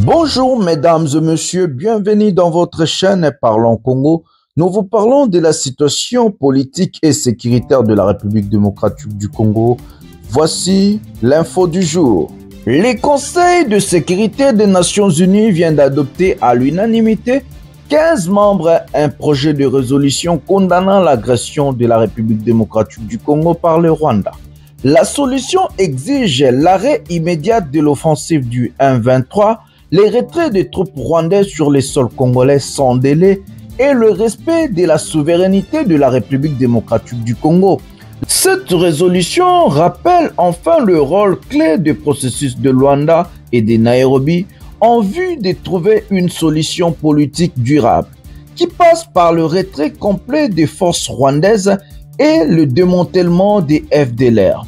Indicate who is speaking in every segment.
Speaker 1: Bonjour mesdames et messieurs, bienvenue dans votre chaîne Parlons Congo. Nous vous parlons de la situation politique et sécuritaire de la République démocratique du Congo. Voici l'info du jour. Le Conseil de sécurité des Nations Unies vient d'adopter à l'unanimité 15 membres un projet de résolution condamnant l'agression de la République démocratique du Congo par le Rwanda. La solution exige l'arrêt immédiat de l'offensive du M23, les retraits des troupes rwandaises sur les sols congolais sans délai et le respect de la souveraineté de la République démocratique du Congo. Cette résolution rappelle enfin le rôle clé du processus de Luanda et de Nairobi en vue de trouver une solution politique durable qui passe par le retrait complet des forces rwandaises et le démantèlement des FDLR.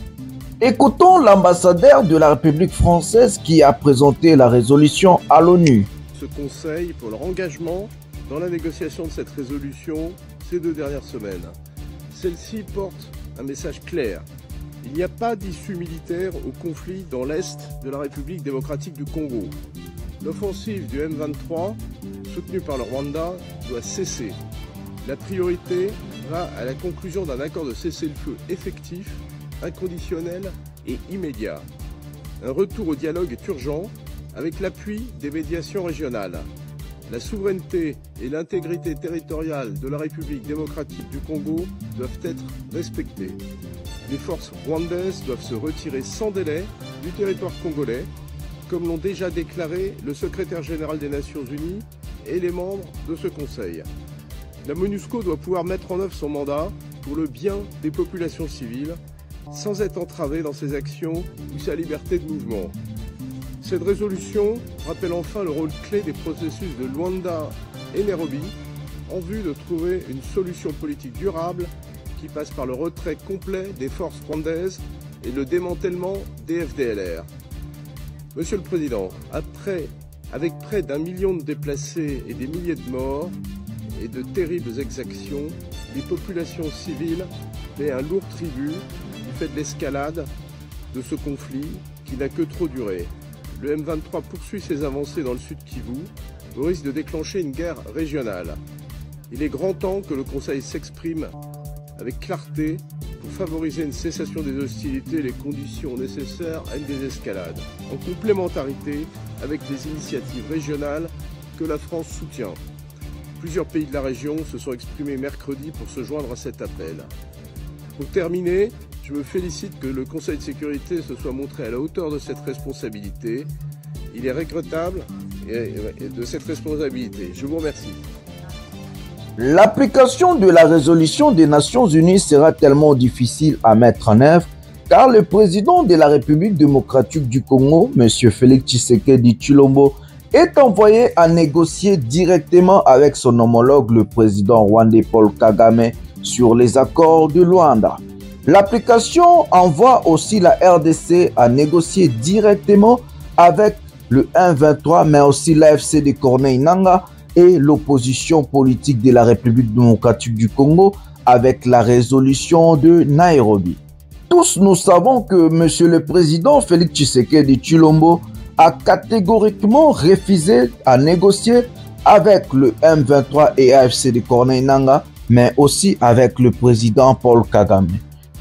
Speaker 1: Écoutons l'ambassadeur de la République française qui a présenté la résolution à l'ONU.
Speaker 2: Ce Conseil pour leur engagement dans la négociation de cette résolution ces 2 dernières semaines. Celle-ci porte un message clair. Il n'y a pas d'issue militaire au conflit dans l'Est de la République démocratique du Congo. L'offensive du M23, soutenue par le Rwanda, doit cesser. La priorité va à la conclusion d'un accord de cessez-le-feu effectif, inconditionnel et immédiat. Un retour au dialogue est urgent avec l'appui des médiations régionales. La souveraineté et l'intégrité territoriale de la République démocratique du Congo doivent être respectées. Les forces rwandaises doivent se retirer sans délai du territoire congolais, comme l'ont déjà déclaré le secrétaire général des Nations Unies et les membres de ce Conseil. La MONUSCO doit pouvoir mettre en œuvre son mandat pour le bien des populations civiles, sans être entravée dans ses actions ou sa liberté de mouvement. Cette résolution rappelle enfin le rôle clé des processus de Luanda et Nairobi en vue de trouver une solution politique durable qui passe par le retrait complet des forces rwandaises et le démantèlement des FDLR. Monsieur le Président, avec près d'1 million de déplacés et des milliers de morts et de terribles exactions, les populations civiles paient un lourd tribut du fait de l'escalade de ce conflit qui n'a que trop duré. Le M23 poursuit ses avancées dans le sud Kivu au risque de déclencher une guerre régionale. Il est grand temps que le Conseil s'exprime avec clarté pour favoriser une cessation des hostilités et les conditions nécessaires à une désescalade, en complémentarité avec les initiatives régionales que la France soutient. Plusieurs pays de la région se sont exprimés mercredi pour se joindre à cet appel. Pour terminer, je me félicite que le Conseil de sécurité se soit montré à la hauteur de cette responsabilité. Il est regrettable de cette responsabilité. Je vous remercie.
Speaker 1: L'application de la résolution des Nations Unies sera tellement difficile à mettre en œuvre car le président de la République démocratique du Congo, M. Félix Tshisekedi Tshilombo, est envoyé à négocier directement avec son homologue, le président rwandais Paul Kagame, sur les accords de Luanda. L'application envoie aussi la RDC à négocier directement avec le M23, mais aussi l'AFC de Corneille Nangaa et l'opposition politique de la République démocratique du Congo avec la résolution de Nairobi. Tous nous savons que M. le Président Félix Tshisekedi Tshilombo a catégoriquement refusé à négocier avec le M23 et AFC de Corneille Nangaa, mais aussi avec le président Paul Kagame.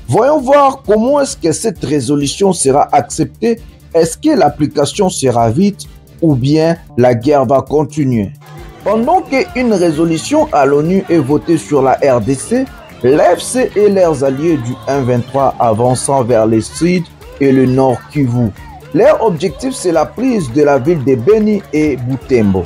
Speaker 1: Voyons voir comment est-ce que cette résolution sera acceptée. Est-ce que l'application sera vite ou bien la guerre va continuer? Pendant qu'une résolution à l'ONU est votée sur la RDC, l'AFC et leurs alliés du M23 avançant vers le sud et le nord Kivu. Leur objectif, c'est la prise de la ville de Beni et Butembo.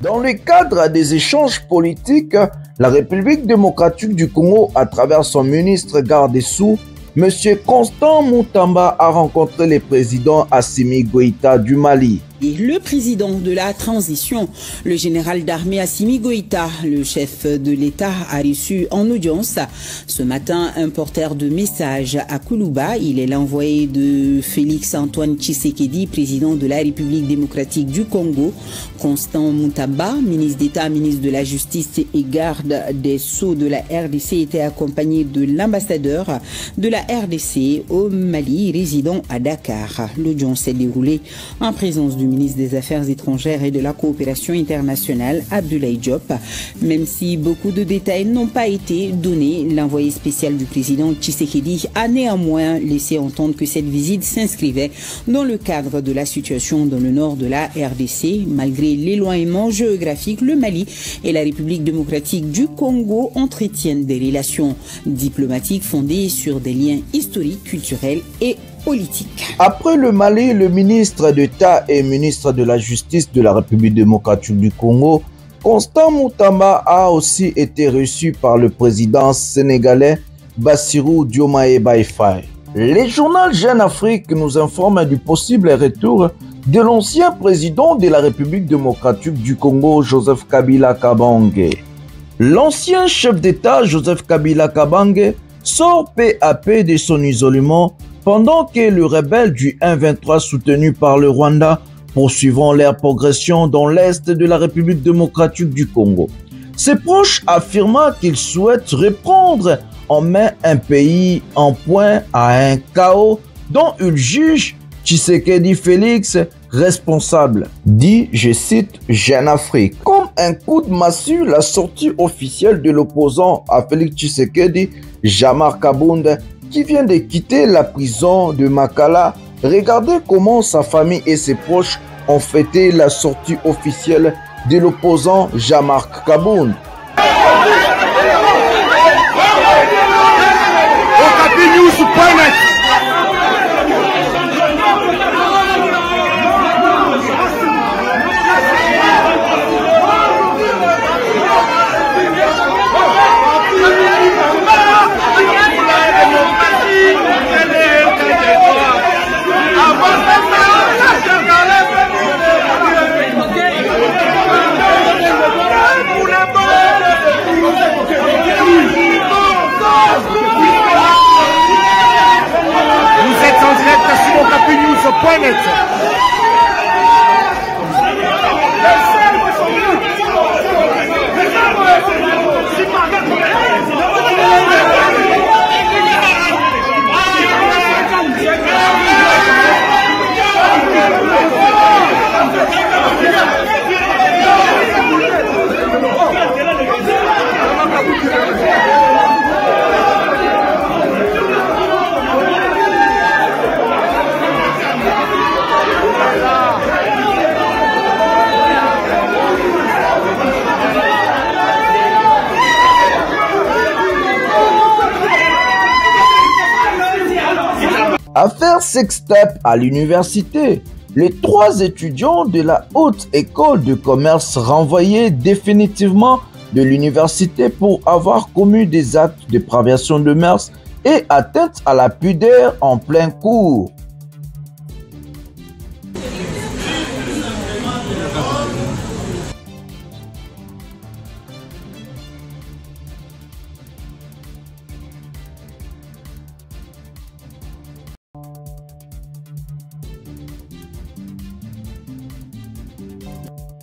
Speaker 1: Dans le cadre des échanges politiques, la République démocratique du Congo, à travers son ministre garde des Sceaux, M. Constant Moutamba, a rencontré le président Assimi Goïta du Mali.
Speaker 3: Et le président de la transition, le général d'armée Assimi Goïta, le chef de l'État, a reçu en audience ce matin un porteur de messages à Koulouba. Il est l'envoyé de Félix Antoine Tshisekedi, président de la République démocratique du Congo. Constant Moutamba, ministre d'État, ministre de la Justice et garde des Sceaux de la RDC, était accompagné de l'ambassadeur de la RDC au Mali, résident à Dakar. L'audience s'est déroulée en présence du ministre des Affaires étrangères et de la coopération internationale, Abdoulaye Diop. Même si beaucoup de détails n'ont pas été donnés, l'envoyé spécial du président Tshisekedi a néanmoins laissé entendre que cette visite s'inscrivait dans le cadre de la situation dans le nord de la RDC. Malgré l'éloignement géographique, le Mali et la République démocratique du Congo entretiennent des relations diplomatiques fondées sur des liens historiques, culturels et politique.
Speaker 1: Après le Mali, le ministre d'État et ministre de la Justice de la République démocratique du Congo, Constant Moutamba, a aussi été reçu par le président sénégalais Bassirou Diomaye Faye. Le journal Jeune Afrique nous informe du possible retour de l'ancien président de la République démocratique du Congo, Joseph Kabila Kabange. L'ancien chef d'État, Joseph Kabila Kabange, sort peu à peu de son isolement pendant que les rebelles du M23 soutenus par le Rwanda poursuivront leur progression dans l'est de la République démocratique du Congo. Ses proches affirment qu'ils souhaitent reprendre en main un pays en point à un chaos dont ils jugent Tshisekedi Félix responsable. Dit, je cite, Jeune Afrique. Comme un coup de massue, la sortie officielle de l'opposant à Félix Tshisekedi, Jean-Marc Kabound, qui vient de quitter la prison de Makala. Regardez comment sa famille et ses proches ont fêté la sortie officielle de l'opposant Jean-Marc Kabound. Affaire sextape à l'université. Les 3 étudiants de la Haute École de Commerce renvoyés définitivement de l'université pour avoir commis des actes de dépravation de mœurs et atteinte à la pudeur en plein cours.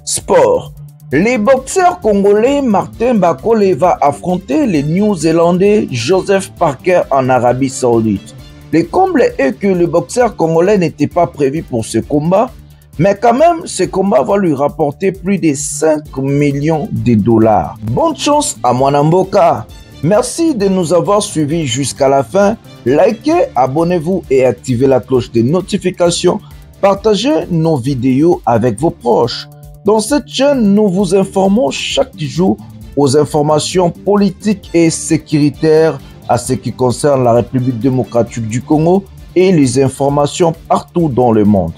Speaker 1: Sport. Les boxeurs congolais Martin Bakole va affronter les Néo-Zélandais Joseph Parker en Arabie Saoudite. Le comble est que le boxeur congolais n'était pas prévu pour ce combat, mais quand même, ce combat va lui rapporter plus de 5 millions de dollars. Bonne chance à Mwanamboka. Merci de nous avoir suivis jusqu'à la fin. Likez, abonnez-vous et activez la cloche de notification. Partagez nos vidéos avec vos proches. Dans cette chaîne, nous vous informons chaque jour aux informations politiques et sécuritaires à ce qui concerne la République démocratique du Congo et les informations partout dans le monde.